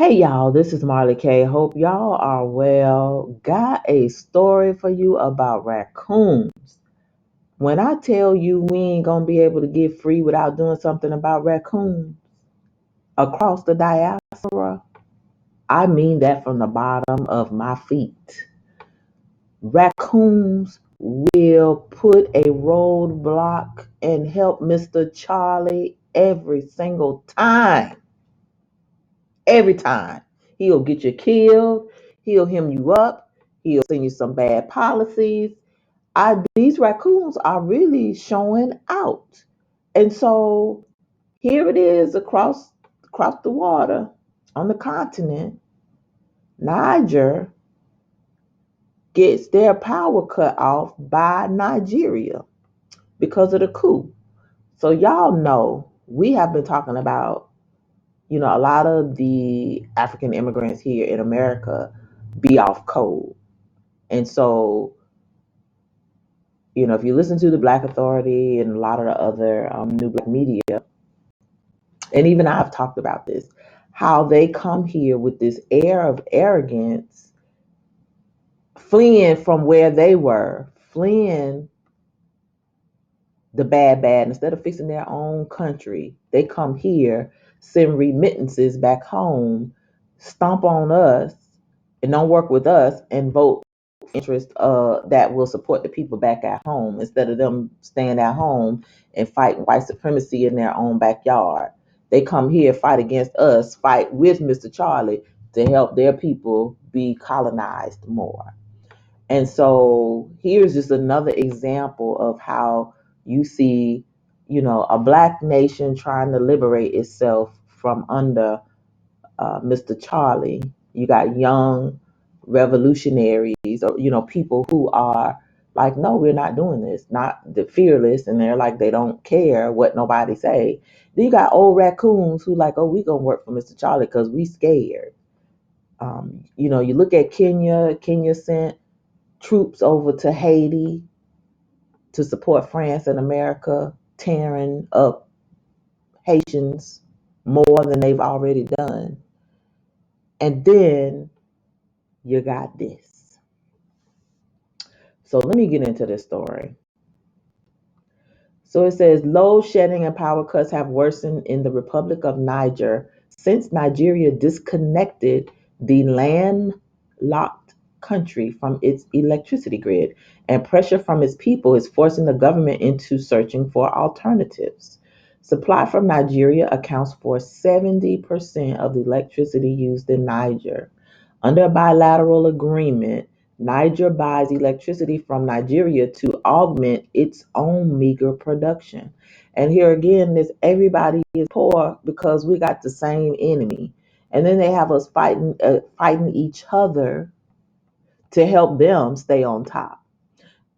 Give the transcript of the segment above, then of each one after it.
Hey y'all, this is Marley K. Hope y'all are well. Got a story for you about raccoons. When I tell you we ain't gonna be able to get free without doing something about raccoons across the diaspora, I mean that from the bottom of my feet. Raccoons will put a roadblock and help Mr. Charlie every single time. Every time. He'll get you killed. He'll hem you up. He'll send you some bad policies. These raccoons are really showing out. And so here it is across the water on the continent. Niger gets their power cut off by Nigeria because of the coup. So y'all know we have been talking about, a lot of the African immigrants here in America be off code. And so, if you listen to the Black Authority and a lot of the other new Black media, and even I've talked about this, how they come here with this air of arrogance, fleeing from where they were, fleeing the bad. Instead of fixing their own country, they come here, send remittances back home, stomp on us, and don't work with us, and vote interest that will support the people back at home instead of them staying at home and fight white supremacy in their own backyard. They come here, fight against us, fight with Mr. Charlie to help their people be colonized more. And so here's just another example of how you see, a black nation trying to liberate itself from under Mr. Charlie. You got young revolutionaries, or people who are like, no, we're not doing this, not the fearless, and they're like they don't care what nobody say. Then you got old raccoons who like, oh, we gonna work for Mr. Charlie because we scared. You look at Kenya. Kenya sent troops over to Haiti to support France and America, tearing up Haitians more than they've already done. And then you got this. So let me get into this story. So it says load shedding and power cuts have worsened in the Republic of Niger since Nigeria disconnected the landlocked country from its electricity grid, and pressure from its people is forcing the government into searching for alternatives. Supply from Nigeria accounts for 70% of the electricity used in Niger. Under a bilateral agreement, Niger buys electricity from Nigeria to augment its own meager production. And here again, this everybody is poor because we got the same enemy. And then they have us fighting each other to help them stay on top.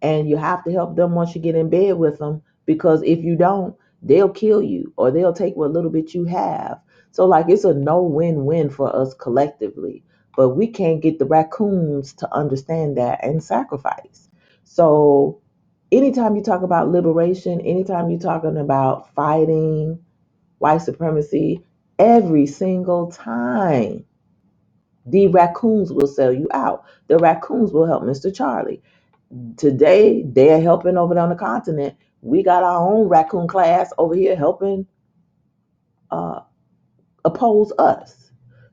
And you have to help them once you get in bed with them, because if you don't, they'll kill you or they'll take what little bit you have. So like it's a no win-win for us collectively, but we can't get the raccoons to understand that and sacrifice. So anytime you talk about liberation, anytime you're talking about fighting white supremacy, every single time the raccoons will sell you out. The raccoons will help Mr. Charlie. Today, they're helping over there on the continent. We got our own raccoon class over here helping uh, oppose us.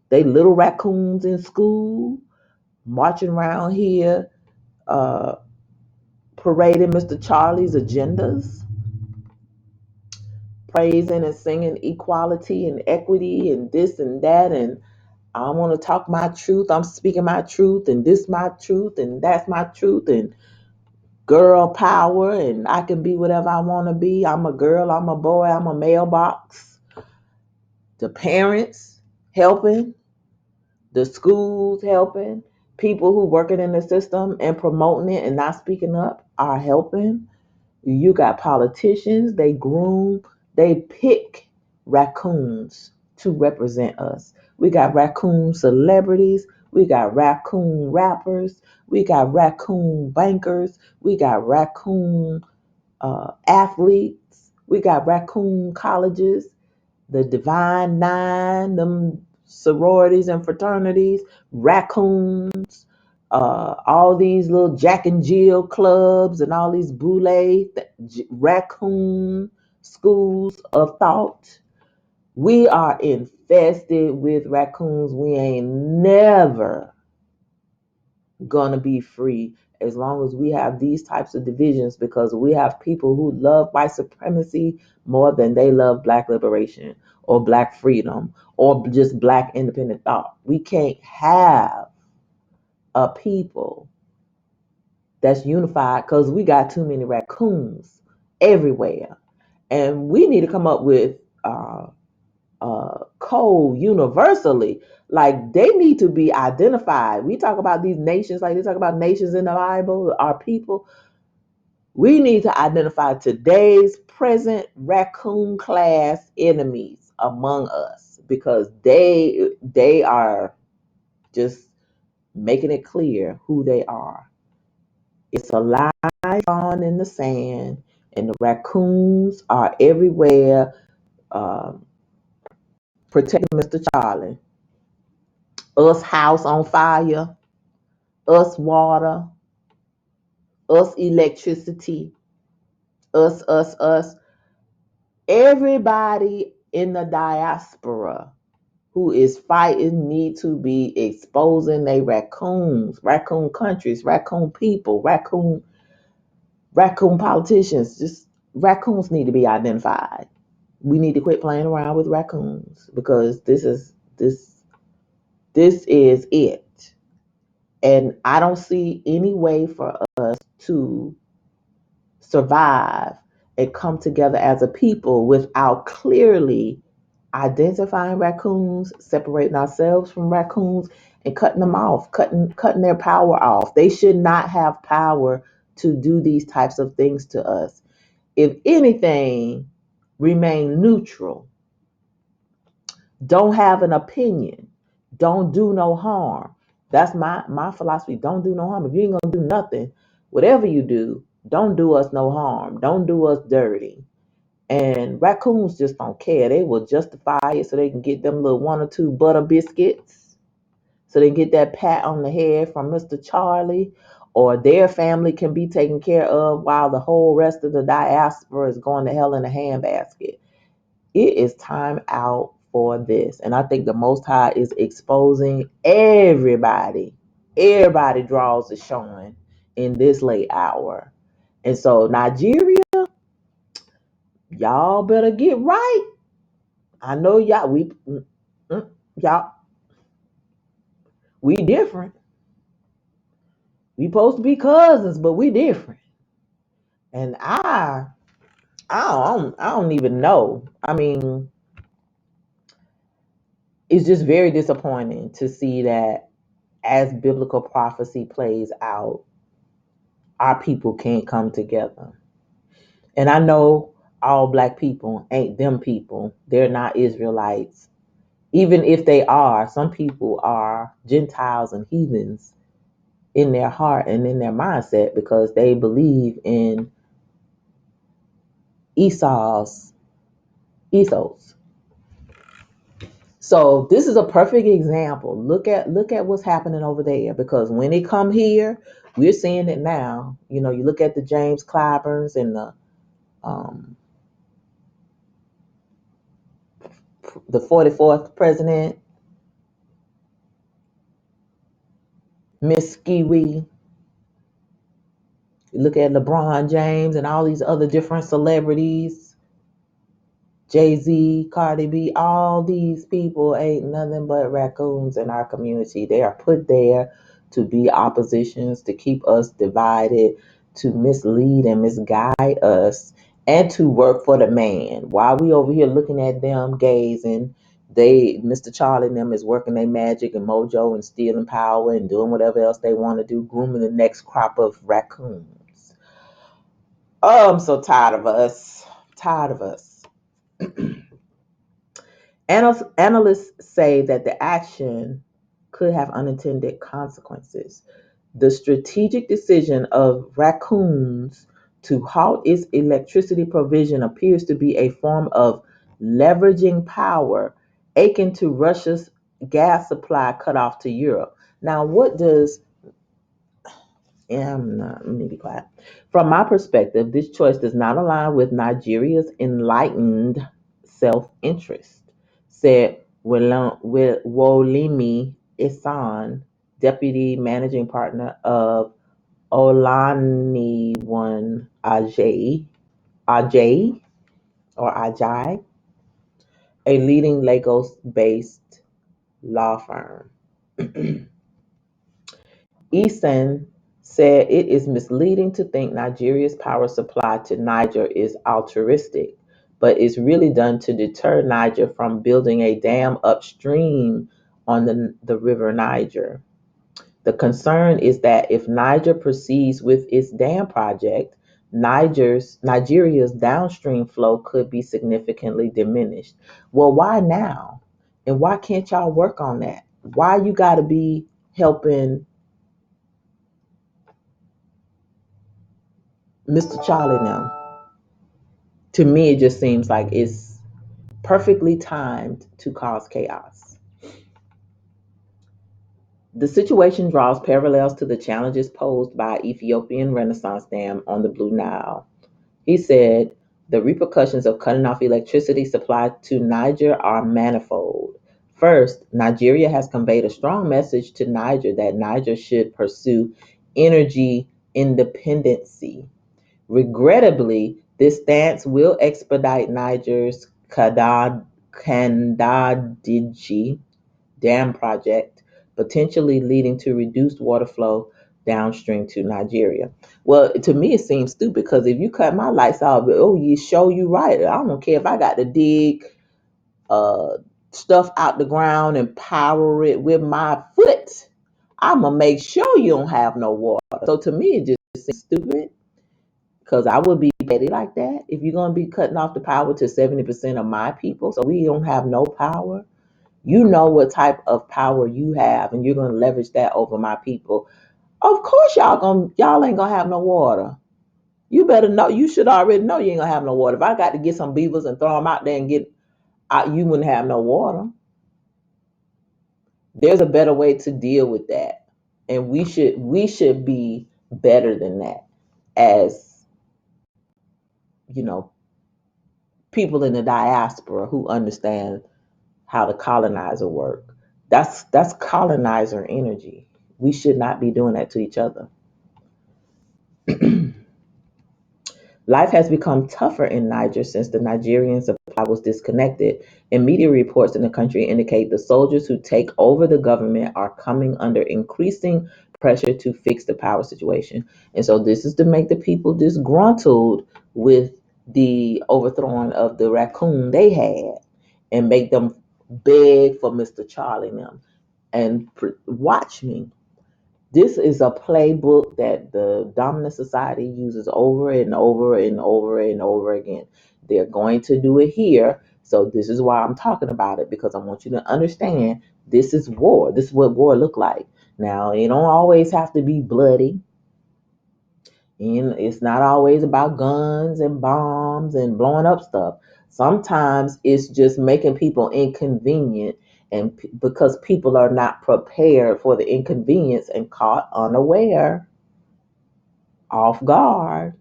They little raccoons in school, marching around here, uh, parading Mr. Charlie's agendas, praising and singing equality and equity and this and that. And I want to talk my truth. I'm speaking my truth, and this my truth, and that's my truth, and girl power, and I can be whatever I want to be. I'm a girl, I'm a boy, I'm a mailbox. The parents helping, the schools helping, people who working in the system and promoting it and not speaking up are helping. You got politicians, they groom, they pick raccoons to represent us. We got raccoon celebrities, we got raccoon rappers, we got raccoon bankers, we got raccoon athletes, we got raccoon colleges, the Divine Nine, them sororities and fraternities, raccoons, all these little Jack and Jill clubs, and all these boule raccoon schools of thought. We are infested with raccoons. We ain't never gonna be free as long as we have these types of divisions, because we have people who love white supremacy more than they love black liberation or black freedom or just black independent thought. We can't have a people that's unified because we got too many raccoons everywhere. And we need to come up with code universally. Like, they need to be identified. We talk about these nations, like they talk about nations in the Bible, our people. We need to identify today's present raccoon class enemies among us, because they are just making it clear who they are. It's a line drawn in the sand, and the raccoons are everywhere, um, protecting Mr. Charlie. Us house on fire, us water, us electricity, us. Everybody in the diaspora who is fighting need to be exposing their raccoons, raccoon countries, raccoon people, raccoon politicians. Just raccoons need to be identified. We need to quit playing around with raccoons, because this is it. And I don't see any way for us to survive and come together as a people without clearly identifying raccoons, separating ourselves from raccoons, and cutting them off, cutting their power off. They should not have power to do these types of things to us. If anything, remain neutral. Don't have an opinion. Don't do no harm. That's my philosophy. Don't do no harm. If you ain't gonna do nothing, whatever you do, don't do us no harm. Don't do us dirty. And raccoons just don't care. They will justify it so they can get them little one or two butter biscuits, so they can get that pat on the head from Mr. Charlie, or their family can be taken care of while the whole rest of the diaspora is going to hell in a handbasket. It is time out for this. And I think the Most High is exposing everybody. Everybody draws is showing in this late hour. And so, Nigeria, y'all better get right. I know y'all, we different. We supposed to be cousins, but we different. And I don't even know. I mean, it's just very disappointing to see that as biblical prophecy plays out, our people can't come together. And I know all black people ain't them people. They're not Israelites. Even if they are, some people are Gentiles and heathens in their heart and in their mindset, because they believe in Esau's ethos. So this is a perfect example. Look at what's happening over there, because when it come here, we're seeing it now. You know, you look at the James Clyburns and um, the 44th president, Miss Skiwee. You look at LeBron James and all these other different celebrities, Jay-Z, Cardi B, all these people ain't nothing but raccoons in our community. They are put there to be oppositions, to keep us divided, to mislead and misguide us, and to work for the man. While we over here looking at them gazing, Mr. Charlie and them is working their magic and mojo and stealing power and doing whatever else they want to do, grooming the next crop of raccoons. Oh, I'm so tired of us. Tired of us. Analysts say that the action could have unintended consequences. The strategic decision of Raccoons to halt its electricity provision appears to be a form of leveraging power akin to Russia's gas supply cut off to Europe. Now, what does let me be quiet. From my perspective, this choice does not align with Nigeria's enlightened self-interest, said Wolimi Isan, deputy managing partner of Olaniwan Ajay or Ajay, a leading Lagos-based law firm. Eason said it is misleading to think Nigeria's power supply to Niger is altruistic, but is really done to deter Niger from building a dam upstream on the river Niger. The concern is that if Niger proceeds with its dam project, Nigeria's downstream flow could be significantly diminished. Well, why now? And why can't y'all work on that? Why you got to be helping Mr. Charlie now? To me, it just seems like it's perfectly timed to cause chaos. The situation draws parallels to the challenges posed by Ethiopian Renaissance Dam on the Blue Nile. He said the repercussions of cutting off electricity supply to Niger are manifold. First, Nigeria has conveyed a strong message to Niger that Niger should pursue energy independency. Regrettably, this stance will expedite Niger's Kandadiji Dam project, potentially leading to reduced water flow downstream to Nigeria. Well, to me, it seems stupid because if you cut my lights off, oh, you show you right. I don't care if I got to dig uh, stuff out the ground and power it with my foot. I'm going to make sure you don't have no water. So to me, it just seems stupid because I would be petty like that. If you're going to be cutting off the power to 70% of my people, so we don't have no power, you know what type of power you have, and you're going to leverage that over my people. Of course, y'all ain't gonna have no water. You better know. You should already know you ain't gonna have no water. If I got to get some beavers and throw them out there and get out, you wouldn't have no water. There's a better way to deal with that, and we should be better than that as you know people in the diaspora who understand how the colonizer work. That's colonizer energy. We should not be doing that to each other. Life has become tougher in Niger since the Nigerian supply was disconnected, and media reports in the country indicate the soldiers who take over the government are coming under increasing pressure to fix the power situation. And so this is to make the people disgruntled with the overthrowing of the raccoon they had and make them beg for Mr. Charlie and them. And watch me. This is a playbook that the dominant society uses over and over and over and over again. They're going to do it here. So this is why I'm talking about it, because I want you to understand this is war. This is what war look like. Now, it don't always have to be bloody. And it's not always about guns and bombs and blowing up stuff. Sometimes it's just making people inconvenient, and because people are not prepared for the inconvenience and caught unaware, off guard,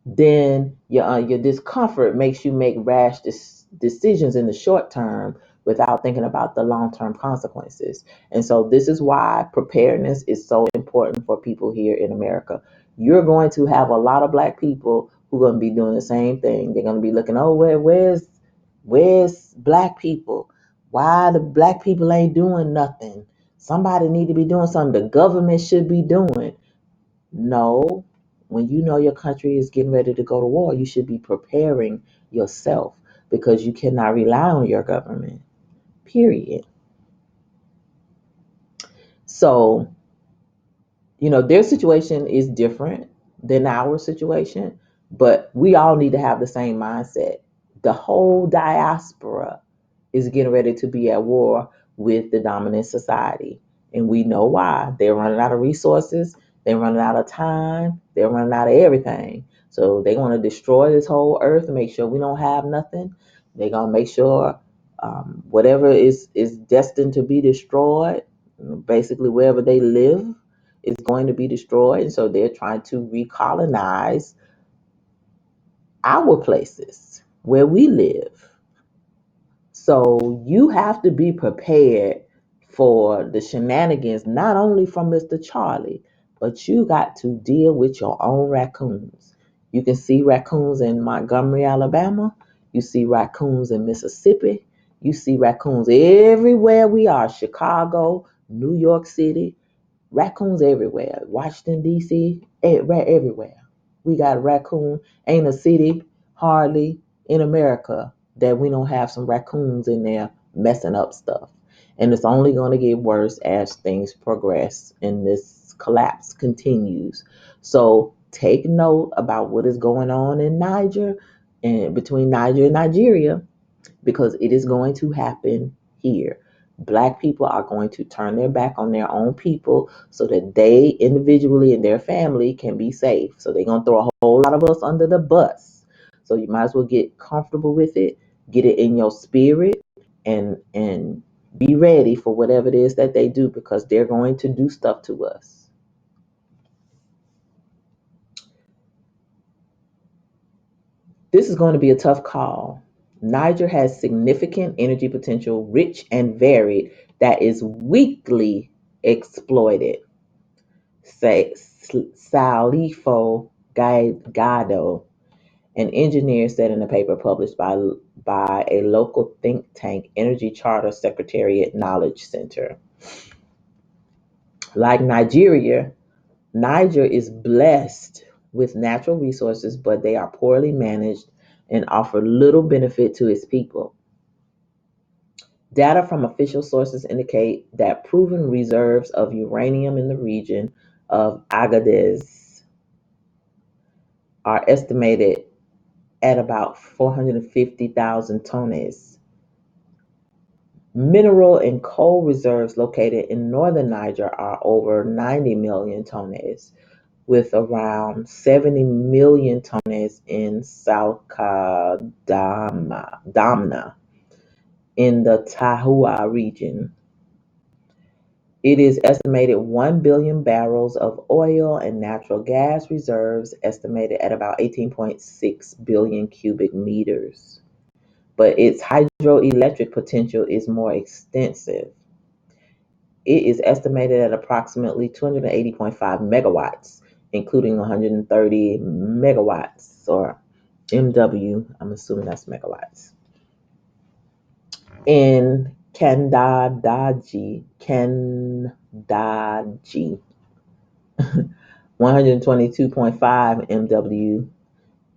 then your discomfort makes you make rash decisions in the short term without thinking about the long term consequences. And so, this is why preparedness is so important for people here in America. You're going to have a lot of Black people who are going to be doing the same thing. They're going to be looking, oh, where's Black people? Why the Black people ain't doing nothing? Somebody need to be doing something. The government should be doing. No, when you know your country is getting ready to go to war, you should be preparing yourself because you cannot rely on your government, period. So, their situation is different than our situation, but we all need to have the same mindset. The whole diaspora is getting ready to be at war with the dominant society. And we know why. They're running out of resources, they're running out of time, they're running out of everything. So they want to destroy this whole earth and make sure we don't have nothing. They're going to make sure Whatever is destined to be destroyed, basically wherever they live, is going to be destroyed. And so they're trying to recolonize our places where we live. So you have to be prepared for the shenanigans, not only from Mr. Charlie, but you got to deal with your own raccoons. You can see raccoons in Montgomery, Alabama. You see raccoons in Mississippi. You see raccoons everywhere we are, Chicago, New York City, raccoons everywhere. Washington, D.C., everywhere. We got a raccoon. Ain't a city hardly in America that we don't have some raccoons in there messing up stuff. And it's only going to get worse as things progress and this collapse continues. So take note about what is going on in Niger and between Niger and Nigeria, because it is going to happen here. Black people are going to turn their back on their own people so that they individually and their family can be safe. So they're going to throw a whole lot of us under the bus. So you might as well get comfortable with it, get it in your spirit, and be ready for whatever it is that they do, because they're going to do stuff to us. This is going to be a tough call. Niger has significant energy potential, rich and varied, that is weakly exploited. Say Salifo Gado, an engineer, said in a paper published by a local think tank, Energy Charter Secretariat Knowledge Center. Like Nigeria, Niger is blessed with natural resources, but they are poorly managed and offer little benefit to its people. Data from official sources indicate that proven reserves of uranium in the region of Agadez are estimated at about 450,000 tonnes. Mineral and coal reserves located in northern Niger are over 90 million tonnes, with around 70 million tonnes in South Damna in the Tahua region. It is estimated 1 billion barrels of oil and natural gas reserves, estimated at about 18.6 billion cubic meters. But its hydroelectric potential is more extensive. It is estimated at approximately 280.5 megawatts, including 130 megawatts or MW, I'm assuming that's megawatts, in Kandaji, 122.5 MW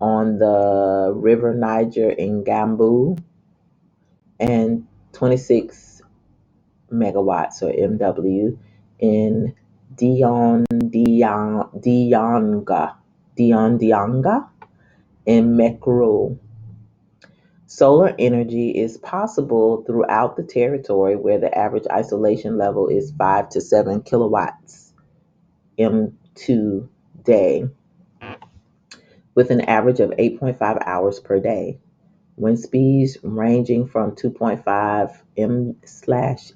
on the River Niger in Gambu, and 26 megawatts or MW in Dion Dianga in Mekru. Solar energy is possible throughout the territory where the average isolation level is 5 to 7 kilowatts M2 day, with an average of 8.5 hours per day. Wind speeds ranging from 2.5 m/s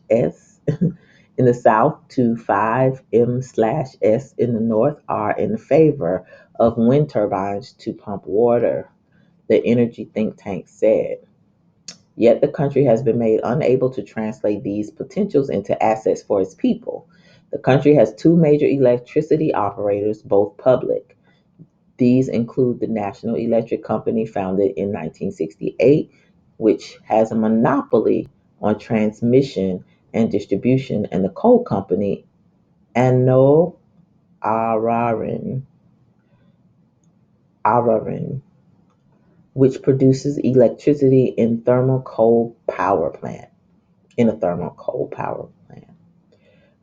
in the south to 5 m/s in the north are in favor of wind turbines to pump water, the energy think tank said. Yet the country has been made unable to translate these potentials into assets for its people. The country has two major electricity operators, both public. These include the National Electric Company, founded in 1968, which has a monopoly on transmission and distribution, and the coal company, Ano Ararin, which produces electricity in a thermal coal power plant.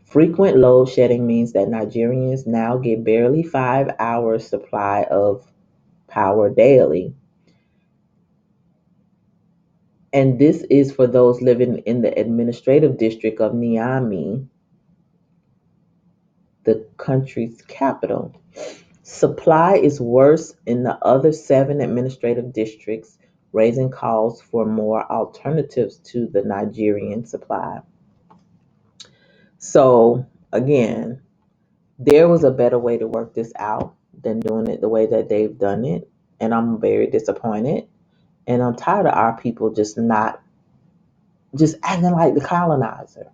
Frequent load shedding means that Nigerians now get barely 5 hours supply of power daily. And this is for those living in the administrative district of Niamey, the country's capital. Supply is worse in the other 7 administrative districts, raising calls for more alternatives to the Nigerian supply. So, again, there was a better way to work this out than doing it the way that they've done it. And I'm very disappointed. And I'm tired of our people just acting like the colonizer.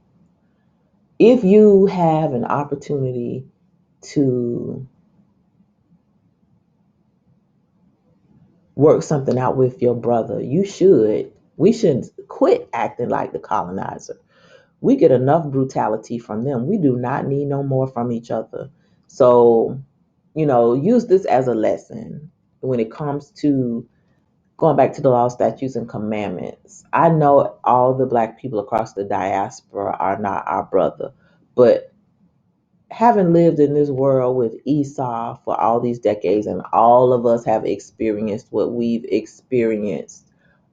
If you have an opportunity to work something out with your brother, you should. We should quit acting like the colonizer. We get enough brutality from them. We do not need no more from each other. So, use this as a lesson when it comes to going back to the law, statutes, and commandments. I know all the Black people across the diaspora are not our brother, but having lived in this world with Esau for all these decades, and all of us have experienced what we've experienced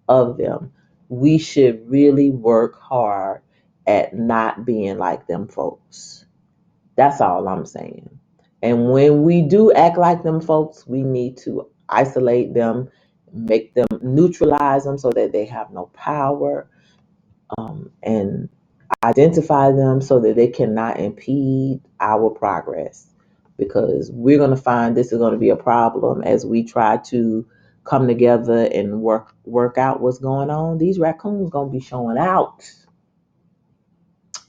of them, we should really work hard at not being like them folks. That's all I'm saying. And when we do act like them folks, we need to isolate them, make them neutralize them so that they have no power, and identify them so that they cannot impede our progress. Because we're going to find this is going to be a problem as we try to come together and work out what's going on. These raccoons going to be showing out.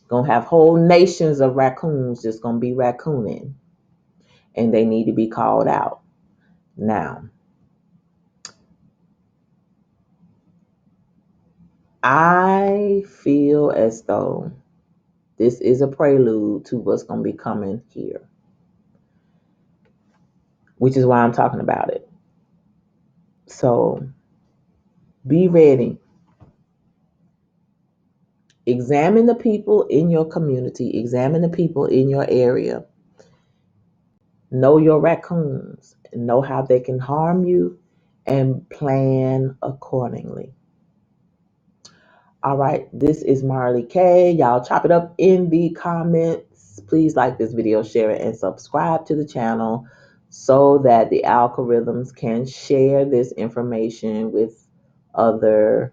Going to have whole nations of raccoons just going to be raccooning, and they need to be called out. Now, I feel as though this is a prelude to what's going to be coming here, which is why I'm talking about it. So be ready. Examine the people in your community, examine the people in your area. Know your raccoons, know how they can harm you, and plan accordingly. All right, this is Marley K. Y'all chop it up in the comments. Please like this video, share it, and subscribe to the channel so that the algorithms can share this information with other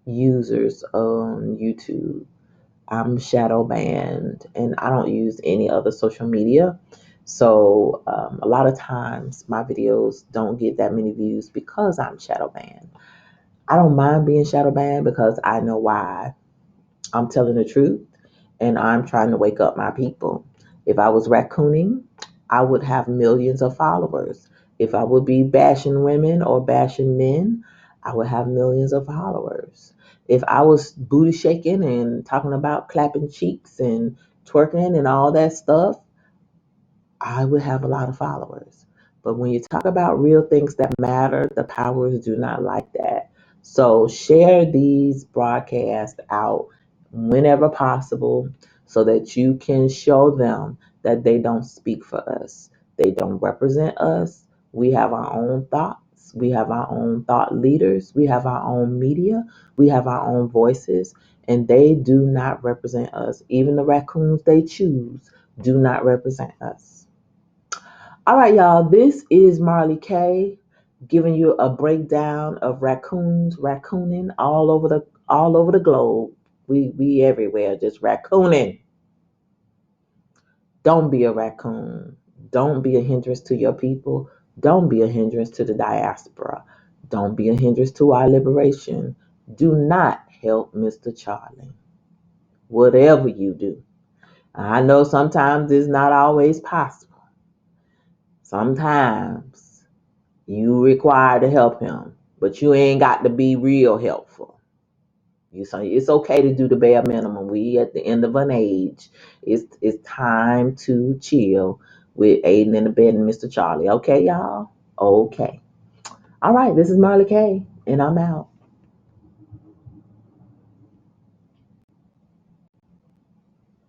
users on YouTube. I'm shadow banned and I don't use any other social media. So a lot of times my videos don't get that many views because I'm shadow banned. I don't mind being shadow banned because I know why. I'm telling the truth and I'm trying to wake up my people. If I was raccooning, I would have millions of followers. If I would be bashing women or bashing men, I would have millions of followers. If I was booty shaking and talking about clapping cheeks and twerking and all that stuff, I would have a lot of followers. But when you talk about real things that matter, the powers do not like that. So share these broadcasts out whenever possible so that you can show them that they don't speak for us. They don't represent us. We have our own thoughts. We have our own thought leaders. We have our own media. We have our own voices. And they do not represent us. Even the raccoons they choose do not represent us. All right, y'all. This is Marley K giving you a breakdown of raccoons, raccooning all over the globe. We everywhere, just raccooning. Don't be a raccoon. Don't be a hindrance to your people. Don't be a hindrance to the diaspora. Don't be a hindrance to our liberation. Do not help Mr. Charlie. Whatever you do. I know sometimes it's not always possible. Sometimes you require to help him, but you ain't got to be real helpful. It's okay to do the bare minimum. We at the end of an age. It's time to chill with Aiden in the bed and Mr. Charlie. Okay, y'all? Okay. All right, this is Marley K, and I'm out.